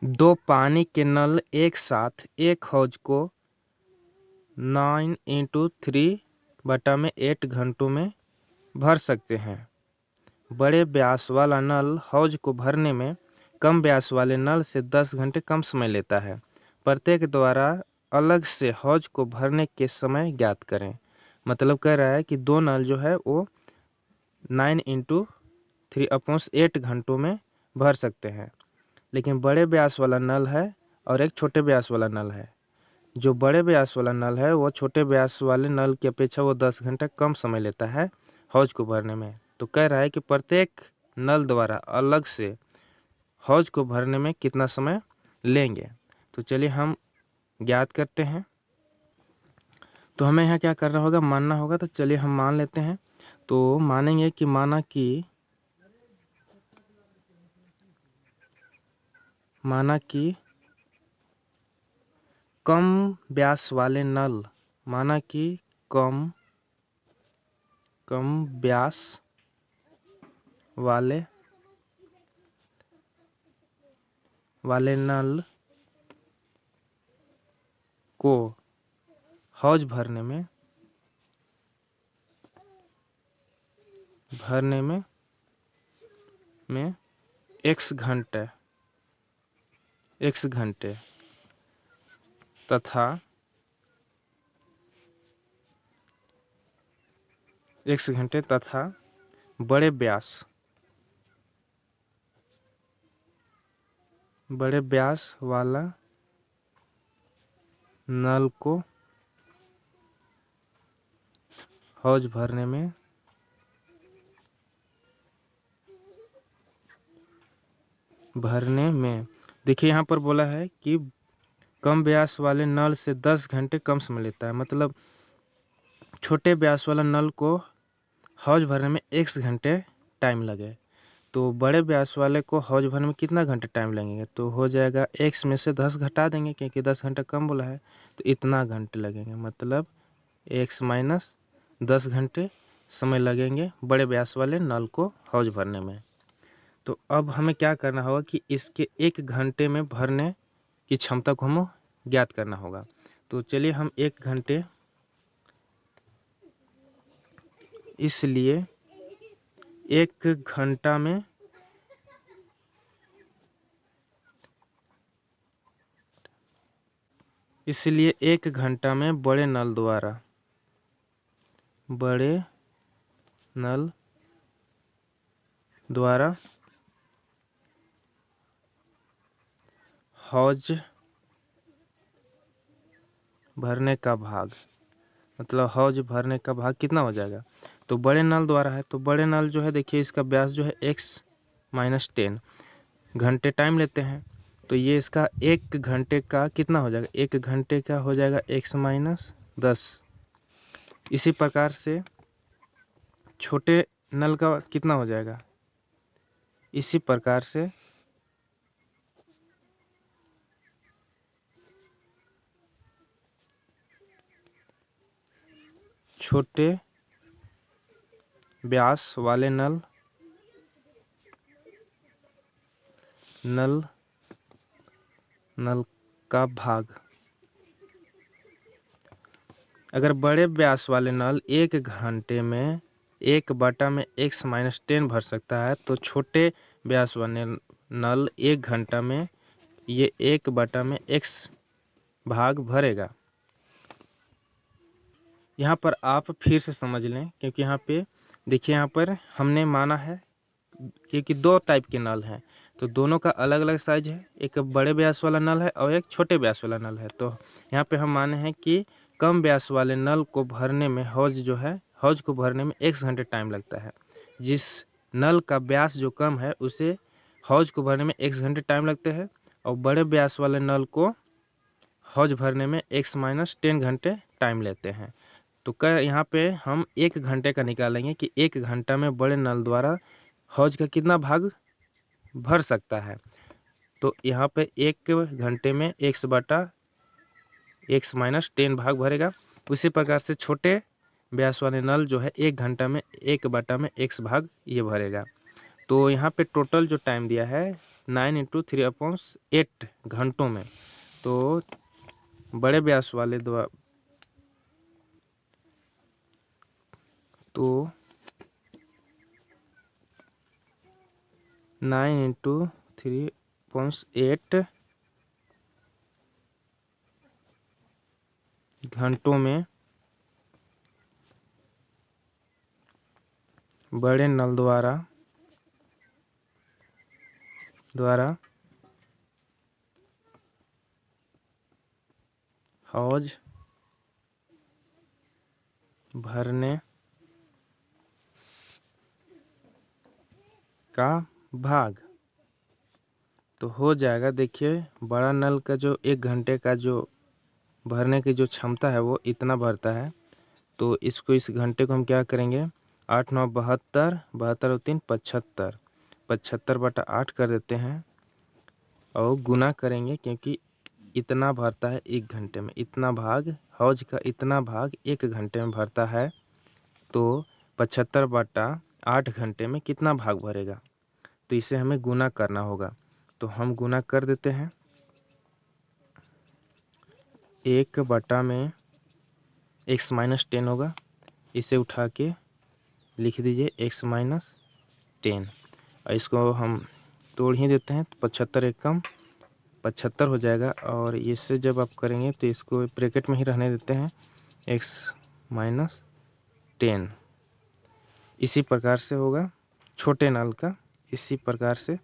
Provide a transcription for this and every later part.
दो पानी के नल एक साथ एक हौज को 9×3/8 घंटों में भर सकते हैं। बड़े व्यास वाला नल हौज को भरने में कम व्यास वाले नल से 10 घंटे कम समय लेता है। प्रत्येक द्वारा अलग से हौज को भरने के समय ज्ञात करें। मतलब कह रहा है कि दो नल जो है वो 9×3/8 घंटों में भर सकते हैं, लेकिन बड़े व्यास वाला नल है और एक छोटे व्यास वाला नल है। जो बड़े व्यास वाला नल है वो छोटे व्यास वाले नल की अपेक्षा वो 10 घंटा कम समय लेता है हौज को भरने में। तो कह रहा है कि प्रत्येक नल द्वारा अलग से हौज को भरने में कितना समय लेंगे। तो चलिए हम ज्ञात करते हैं। तो हमें यहाँ क्या करना होगा, मानना होगा। तो चलिए हम मान लेते हैं। तो मानेंगे कि माना कि कम व्यास वाले नल, माना कि कम व्यास वाले नल को हौज भरने में x घंटे तथा बड़े व्यास वाला नल को हौज भरने में देखिए यहाँ पर बोला है कि कम व्यास वाले नल से 10 घंटे कम समय लेता है। मतलब छोटे व्यास वाला नल को हौज भरने में x घंटे टाइम लगे, तो बड़े व्यास वाले को हौज भरने में कितना घंटे टाइम लगेंगे। तो हो जाएगा x में से 10 घटा देंगे, क्योंकि 10 घंटा कम बोला है, तो इतना घंटे लगेंगे। मतलब x - 10 घंटे समय लगेंगे बड़े व्यास वाले नल को हौज भरने में। तो अब हमें क्या करना होगा कि इसके 1 घंटे में भरने की क्षमता को हमें ज्ञात करना होगा। तो चलिए हम 1 घंटे, इसलिए 1 घंटा में बड़े नल द्वारा हौज भरने का भाग, मतलब हौज भरने का भाग कितना हो जाएगा। तो बड़े नल द्वारा है, तो बड़े नल जो है देखिए इसका व्यास जो है x - 10 घंटे टाइम लेते हैं। तो ये इसका 1 घंटे का कितना हो जाएगा, 1 घंटे का हो जाएगा x - 10। इसी प्रकार से छोटे नल का कितना हो जाएगा, इसी प्रकार से छोटे व्यास वाले नल का भाग, अगर बड़े व्यास वाले नल 1 घंटे में 1/x - 10 भर सकता है, तो छोटे व्यास वाले नल 1 घंटा में ये 1/x भाग भरेगा। यहाँ पर आप फिर से समझ लें, क्योंकि यहाँ पे देखिए यहाँ पर हमने माना है क्योंकि 2 टाइप के नल हैं, तो दोनों का अलग अलग साइज है। एक बड़े व्यास वाला नल है और एक छोटे व्यास वाला नल है। तो यहाँ पे हम माने हैं कि कम व्यास वाले नल को भरने में हौज को भरने में 1 घंटे टाइम लगता है। जिस नल का व्यास जो कम है उसे हौज को भरने में 1 घंटे टाइम लगते हैं, और बड़े व्यास वाले नल को हौज भरने में x - 10 घंटे टाइम लेते हैं। तो यहाँ पे हम 1 घंटे का निकालेंगे कि 1 घंटा में बड़े नल द्वारा हौज का कितना भाग भर सकता है। तो यहाँ पे 1 घंटे में x - 10 भाग भरेगा। उसी प्रकार से छोटे व्यास वाले नल जो है 1 घंटा में 1/x भाग ये भरेगा। तो यहाँ पे टोटल जो टाइम दिया है 9 × 3/8 घंटों में। तो बड़े व्यास वाले द्वारा तो 9 × 3/8 घंटों में बड़े नल द्वारा हौज भरने का भाग तो हो जाएगा। देखिए बड़ा नल का जो 1 घंटे का जो भरने की जो क्षमता है वो इतना भरता है। तो इसको इस घंटे को हम क्या करेंगे 8 × 9 = 72, 72 और 3 = 75, 75/8 कर देते हैं और गुना करेंगे क्योंकि इतना भरता है 1 घंटे में। इतना भाग हौज का इतना भाग 1 घंटे में भरता है। तो 75/8 घंटे में कितना भाग भरेगा, तो इसे हमें गुना करना होगा। तो हम गुना कर देते हैं। 1 में x - 10 होगा, इसे उठा के लिख दीजिए x - 10 और इसको हम तोड़ ही देते हैं। 75 एकम 75 हो जाएगा और इससे जब आप करेंगे तो इसको ब्रैकेट में ही रहने देते हैं x - 10। इसी प्रकार से होगा छोटे नल का। इसी प्रकार से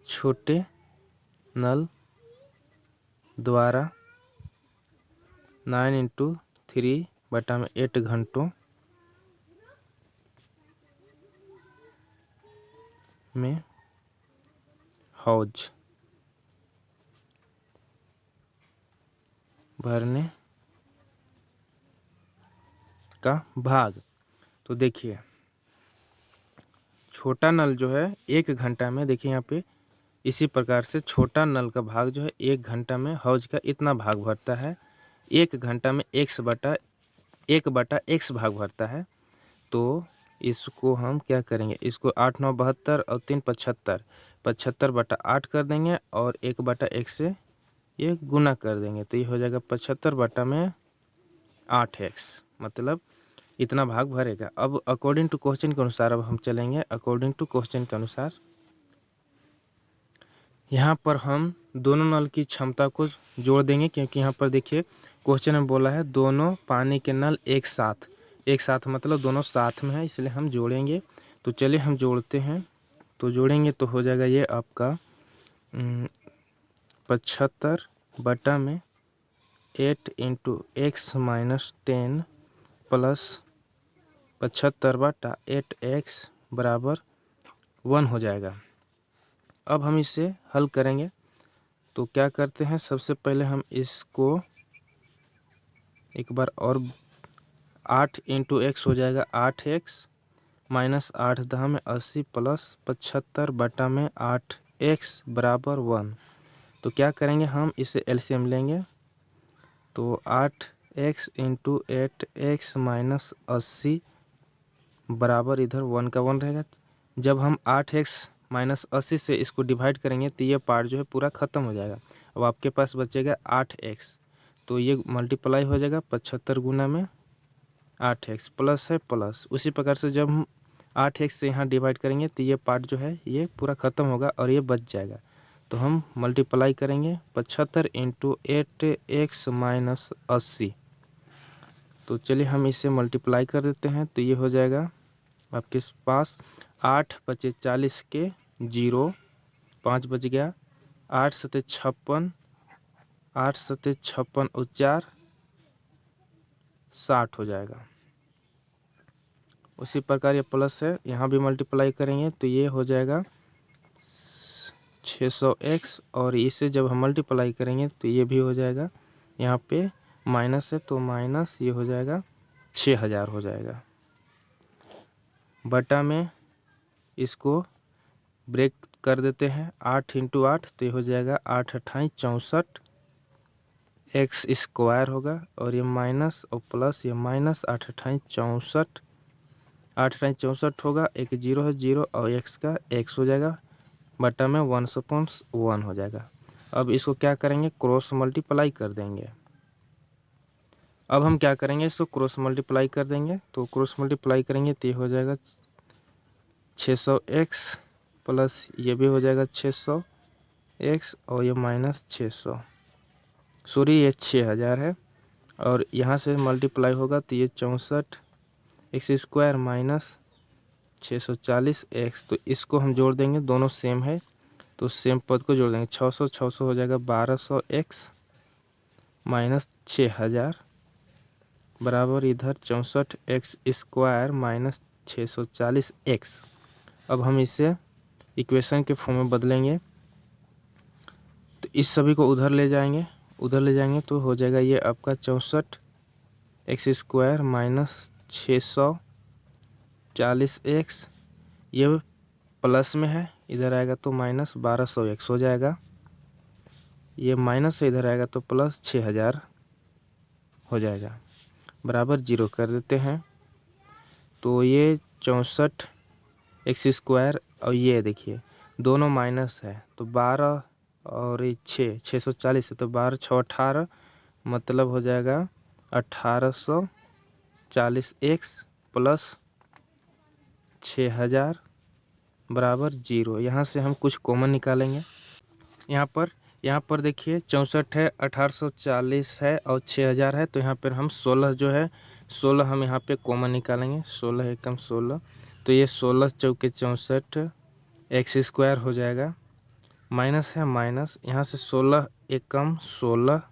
छोटे नल द्वारा 9 × 3/8 घंटों में हौज भरने का भाग। तो देखिए छोटा नल जो है 1 घंटा में, देखिए यहाँ पे इसी प्रकार से छोटा नल का भाग जो है 1 घंटा में हौज का इतना भाग भरता है। 1 घंटा में 1/x भाग भरता है। तो इसको हम क्या करेंगे, इसको 8 × 9 = 72 और 3 = 75, 75/8 कर देंगे और 1/x से ये गुना कर देंगे। तो ये हो जाएगा 75/8x, मतलब इतना भाग भरेगा। अब अकॉर्डिंग टू क्वेश्चन के अनुसार अब हम चलेंगे। अकॉर्डिंग टू क्वेश्चन के अनुसार यहाँ पर हम दोनों नल की क्षमता को जोड़ देंगे, क्योंकि यहाँ पर देखिए क्वेश्चन में बोला है दोनों पानी के नल एक साथ मतलब दोनों साथ में है, इसलिए हम जोड़ेंगे। तो चलिए हम जोड़ते हैं। तो जोड़ेंगे तो हो जाएगा ये आपका 75/8 × x - 10 प्लस 75/8x = 1 हो जाएगा। अब हम इसे हल करेंगे। तो क्या करते हैं, सबसे पहले हम इसको एक बार और 8 × x हो जाएगा 8x - 8 × 10 = 80 प्लस 75/8x = 1। तो क्या करेंगे, हम इसे एलसीएम लेंगे। तो 8x × 8x - 80 बराबर इधर 1 का 1 रहेगा। जब हम 8x - 80 से इसको डिवाइड करेंगे तो ये पार्ट जो है पूरा ख़त्म हो जाएगा। अब आपके पास बचेगा 8x, तो ये मल्टीप्लाई हो जाएगा 75 गुना में 8x प्लस है प्लस। उसी प्रकार से जब हम 8x से यहाँ डिवाइड करेंगे तो ये पार्ट जो है ये पूरा ख़त्म होगा और ये बच जाएगा। तो हम मल्टीप्लाई करेंगे 75 × 8x - 80। तो चलिए हम इसे मल्टीप्लाई कर देते हैं। तो ये हो जाएगा आपके पास 8 × 5 = 40 के 0, 5 बच गया, 8 × 7 = 56, 8 × 7 = 56 और 4 60 हो जाएगा। उसी प्रकार ये प्लस है, यहाँ भी मल्टीप्लाई करेंगे तो ये हो जाएगा 600x और इसे जब हम मल्टीप्लाई करेंगे तो ये भी हो जाएगा। यहाँ पे माइनस है तो माइनस ये हो जाएगा 6000 हो जाएगा। बटा में इसको ब्रेक कर देते हैं 8 × 8, तो ये हो जाएगा 8 × 28 = 64 एक्स स्क्वायर होगा और ये माइनस और प्लस ये माइनस 8 अट्ठाईस 64 8 अट्ठाईस 64 होगा, एक जीरो है जीरो और एक्स का एक्स हो जाएगा बटा में 1/1 हो जाएगा। अब इसको क्या करेंगे, क्रॉस मल्टीप्लाई कर देंगे। अब हम क्या करेंगे, इसको क्रॉस मल्टीप्लाई कर देंगे। तो क्रॉस मल्टीप्लाई करेंगे तो ये हो जाएगा 600x प्लस ये भी हो जाएगा 600x और ये माइनस 600, सॉरी ये 6000 है और यहाँ से मल्टीप्लाई होगा तो ये 64x² माइनस 640x। तो इसको हम जोड़ देंगे, दोनों सेम है तो सेम पद को जोड़ देंगे। 600 हो जाएगा 1200x माइनस 6000 बराबर इधर 64x² माइनस 640x। अब हम इसे इक्वेशन के फॉर्म में बदलेंगे तो इस सभी को उधर ले जाएंगे तो हो जाएगा ये आपका 64x² माइनस 640x, ये प्लस में है इधर आएगा तो माइनस 1200x हो जाएगा, ये माइनस से इधर आएगा तो प्लस 6000 हो जाएगा बराबर 0 कर देते हैं। तो ये 64x² और ये देखिए दोनों माइनस है तो 12 और ये 640 है तो 12 6 18 मतलब हो जाएगा 1840x प्लस 6000 बराबर 0। यहाँ से हम कुछ कॉमन निकालेंगे। यहाँ पर देखिए 64 है, 1840 है और 6000 है तो यहाँ पर हम 16 जो है 16 हम यहाँ पे कॉमन निकालेंगे। 16 एकम 16 तो ये 16 चौके 64 x² हो जाएगा, माइनस है माइनस, यहाँ से 16 एकम 16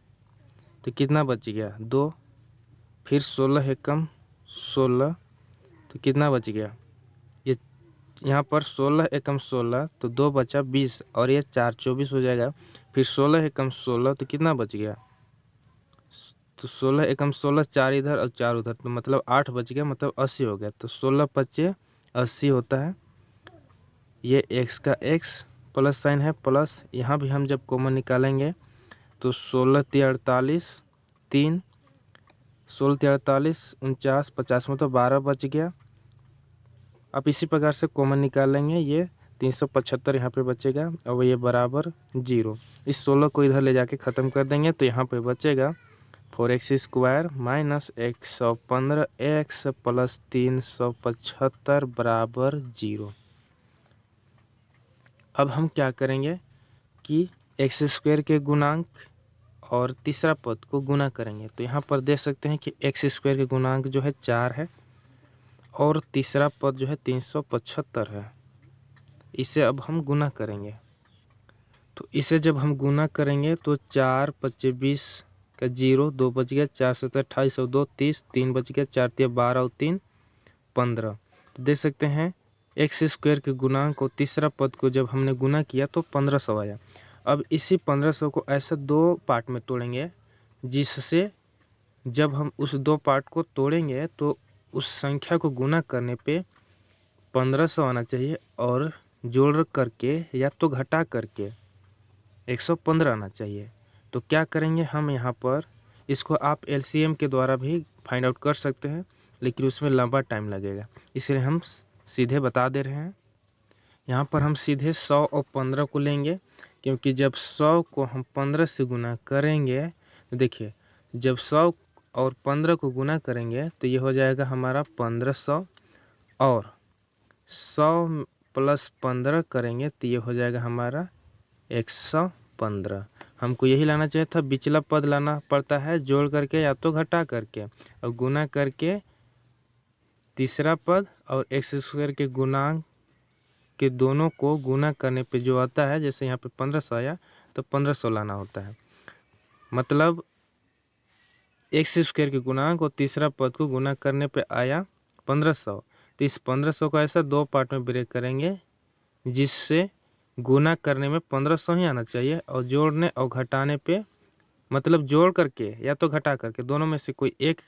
तो कितना बच गया 2, फिर 16 एकम 16 तो कितना बच गया, ये यहाँ पर 16 एकम 16 तो 2 बचा 20 और ये 4 24 हो जाएगा। फिर 16 एकम 16 तो कितना बच गया, तो 16 एकम 16 4 इधर और 4 उधर तो मतलब 8 बच गया, मतलब 80 हो गया। तो 16 पच्चे 80 होता है। ये x का x प्लस साइन है प्लस, यहाँ भी हम जब कॉमन निकालेंगे तो 16 3 48 3 16 3 48 49 50 में तो 12 बच गया। अब इसी प्रकार से कॉमन निकाल लेंगे, ये 375 यहाँ पे बचेगा और ये बराबर 0। इस 16 को इधर ले जाके ख़त्म कर देंगे तो यहाँ पे बचेगा 4x² माइनस 115x प्लस 375 बराबर 0। अब हम क्या करेंगे कि x² के गुणांक और तीसरा पद को गुना करेंगे। तो यहाँ पर देख सकते हैं कि x² के गुणांक जो है 4 है और तीसरा पद जो है 375 है। इसे अब हम गुना करेंगे। तो इसे जब हम गुना करेंगे तो 4 25 20 का 0 2 बच गया, 4 7 28 और 2 30 3 बच गया, 4 3 12 और 3 15। तो देख सकते हैं x² के गुणांक और तीसरा पद को जब हमने गुना किया तो 1500 आया। अब इसी 1500 को ऐसे दो पार्ट में तोड़ेंगे जिससे जब हम उस दो पार्ट को तोड़ेंगे तो उस संख्या को गुना करने पे 1500 आना चाहिए और जोड़ करके या तो घटा करके 115 आना चाहिए। तो क्या करेंगे हम यहाँ पर, इसको आप LCM के द्वारा भी फाइंड आउट कर सकते हैं लेकिन उसमें लंबा टाइम लगेगा, इसलिए हम सीधे बता दे रहे हैं। यहाँ पर हम सीधे 100 और 15 को लेंगे क्योंकि जब 100 को हम 15 से गुना करेंगे तो देखिए जब 100 और 15 को गुना करेंगे तो ये हो जाएगा हमारा 1500 और 100 प्लस 15 करेंगे तो ये हो जाएगा हमारा 115। हमको यही लाना चाहिए था, बिचला पद लाना पड़ता है जोड़ करके या तो घटा करके और गुना करके तीसरा पद और x² के गुणांक के दोनों को गुना करने पे जो आता है, जैसे यहाँ पे 1500 आया तो 1500 लाना होता है। मतलब x² के गुणांक और तीसरा पद को गुना करने पे आया 1500। तो इस 1500 को ऐसा दो पार्ट में ब्रेक करेंगे जिससे गुना करने में 1500 ही आना चाहिए और जोड़ने और घटाने पे मतलब जोड़ करके या तो घटा करके दोनों में से कोई एक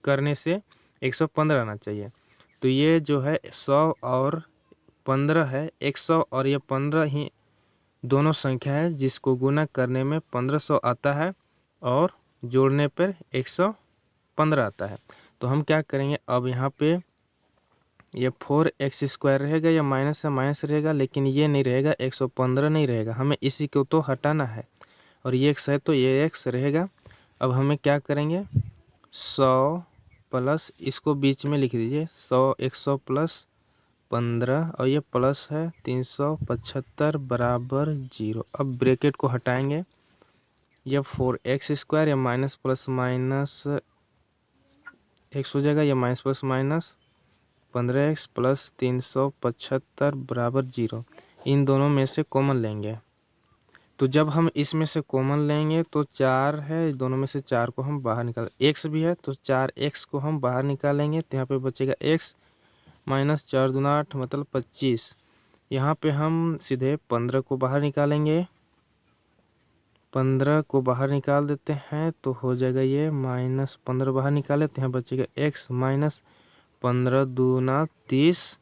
करने से 115 आना चाहिए। तो ये जो है 100 और 15 है, 100 और ये 15 ही दोनों संख्या है जिसको गुना करने में 1500 आता है और जोड़ने पर 115 आता है। तो हम क्या करेंगे, अब यहाँ पे ये 4x² रहेगा, या माइनस से माइनस रहेगा, लेकिन ये नहीं रहेगा, 115 नहीं रहेगा, हमें इसी को तो हटाना है। और ये x है तो ये x रहेगा। अब हमें क्या करेंगे, 100 प्लस, इसको बीच में लिख दीजिए, 100 प्लस 15 और ये प्लस है 375 बराबर 0। अब ब्रैकेट को हटाएंगे, यह 4x² या माइनस प्लस माइनस x हो जाएगा, या minus plus minus 15x plus 375 बराबर 0। इन दोनों में से कॉमन लेंगे, तो जब हम इसमें से कॉमन लेंगे तो 4 है, दोनों में से 4 को हम बाहर निकाल, x भी है तो 4x को हम बाहर निकालेंगे, तो यहाँ पे बचेगा x माइनस 4 दूना 8 मतलब 25। यहाँ पे हम सीधे 15 को बाहर निकालेंगे, 15 को बाहर निकाल देते हैं तो हो जाएगा ये माइनस 15 बाहर निकाले तो यहाँ बचेगा x माइनस 15 दूना 30,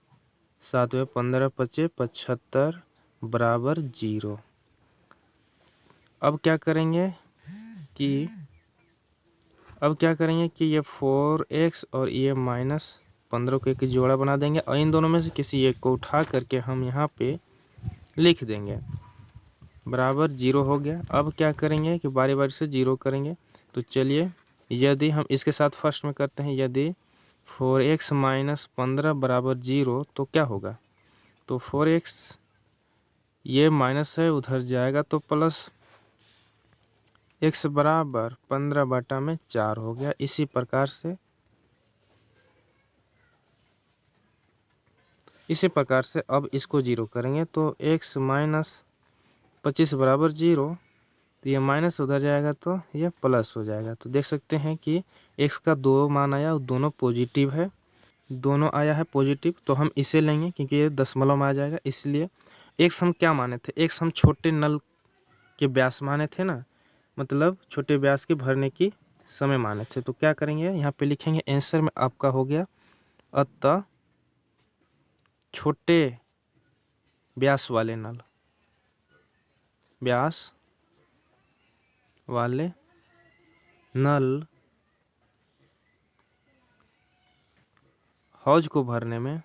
7 में 15 पचे 75 बराबर 0। अब क्या करेंगे कि ये 4x और ये माइनस 15 को एक जोड़ा बना देंगे, और इन दोनों में से किसी एक को उठा करके हम यहाँ पे लिख देंगे, बराबर 0 हो गया। अब क्या करेंगे कि बारी बारी से 0 करेंगे। तो चलिए, यदि हम इसके साथ फर्स्ट में करते हैं, यदि 4x माइनस 15 बराबर 0 तो क्या होगा, तो 4x ये माइनस है उधर जाएगा तो प्लस x बराबर 15 बटा में 4 हो गया। इसी प्रकार से अब इसको 0 करेंगे तो x माइनस 25 बराबर 0, तो ये माइनस उधर जाएगा तो ये प्लस हो जाएगा। तो देख सकते हैं कि x का 2 मान आया और दोनों पॉजिटिव है, दोनों आया है पॉजिटिव, तो हम इसे लेंगे क्योंकि ये दशमलव में आ जाएगा। इसलिए x हम क्या माने थे, x हम छोटे नल के व्यास माने थे ना, मतलब छोटे व्यास के भरने की समय माने थे। तो क्या करेंगे, यहाँ पे लिखेंगे आंसर में आपका हो गया, अतः छोटे व्यास वाले नल हौज को भरने में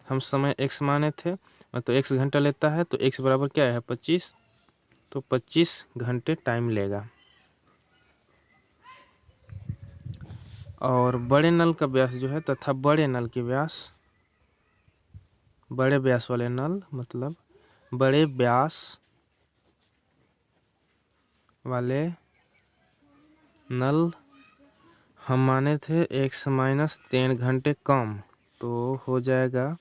हम समय x माने थे, तो x घंटा लेता है, तो x बराबर क्या है 25, तो 25 घंटे टाइम लेगा। और बड़े नल का व्यास जो है तथा बड़े व्यास वाले नल, मतलब बड़े व्यास वाले नल हम माने थे x माइनस 3 घंटे कम, तो हो जाएगा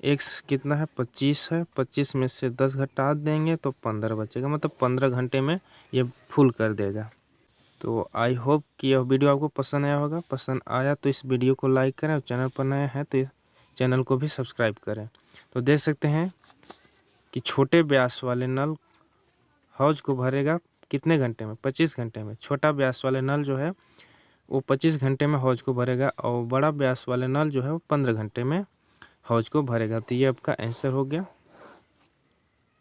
x कितना है 25 है, 25 में से 10 घटा देंगे तो 15 बचेगा, मतलब 15 घंटे में ये फुल कर देगा। तो आई होप कि यह वीडियो आपको पसंद आया होगा। पसंद आया तो इस वीडियो को लाइक करें, और चैनल पर नए हैं तो चैनल को भी सब्सक्राइब करें। तो देख सकते हैं कि छोटे व्यास वाले नल हौज को भरेगा कितने घंटे में, 25 घंटे में। छोटा व्यास वाले नल जो है वो 25 घंटे में हौज को भरेगा, और बड़ा व्यास वाले नल जो है वो 15 घंटे में हौज को भरेगा। तो ये आपका आंसर हो गया।